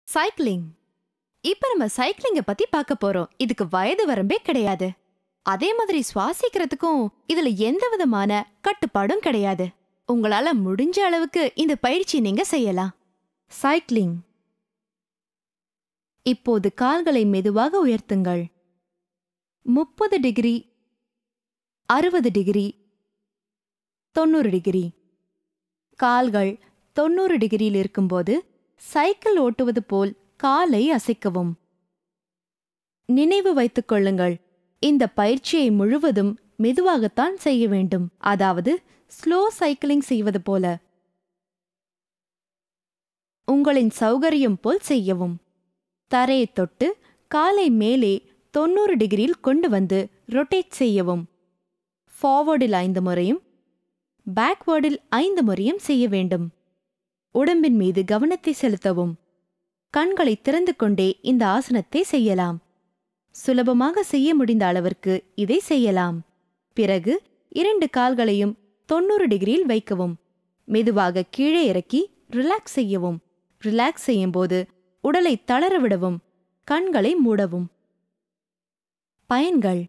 Cycling. இப்ப நம்ம சைக்கிளிங்க பத்தி பார்க்க போறோம். இதுக்கு வயது வரம்பே கிடையாது. அதே மாதிரி சுவாசிக்கிறதுக்கும் இதுல எந்த விதமான கட்டுப்பாடும் கிடையாது. உங்களால முடிஞ்ச அளவுக்கு இந்த பயிற்சி நீங்க செய்யலாம். சைக்கிளிங். இப்போது கால்களை மெதுவாக உயர்த்துங்கள். 30 டிகிரி, 60 டிகிரி, 90 டிகிரி. கால்கள் 90 டிகிரியில் இருக்கும்போது சைக்கிள் ஓட்டுவது போல் காலை அசைக்கவும். நினைவு வைத்துக் கொள்ளுங்கள், இந்த பயிற்சியை முழுவதும் மெதுவாகத்தான் செய்ய வேண்டும். அதாவது ஸ்லோ சைக்கிளிங் செய்வது போல. உங்களின் சௌகரியம் போல் செய்யவும். தரையை தொட்டு காலை மேலே 90 டிகிரியில் கொண்டு வந்து ரொட்டேட் செய்யவும். ஃபார்வர்டில் 5 முறையும் பேக்வேர்டில் 5 முறையும் செய்ய வேண்டும். உடம்பின் மீது கவனத்தை செலுத்தவும். கண்களை திறந்து கொண்டே இந்த ஆசனத்தை செய்யலாம். சுலபமாக செய்ய முடிந்த அளவிற்கு இதை செய்யலாம். பிறகு 2 கால்களையும் 90 டிகிரியில் வைக்கவும். மெதுவாக கீழே இறக்கி ரிலாக்ஸ் செய்யவும். ரிலாக்ஸ் செய்யும்போது உடலை தளர விடவும். கண்களை மூடவும். பயன்கள்.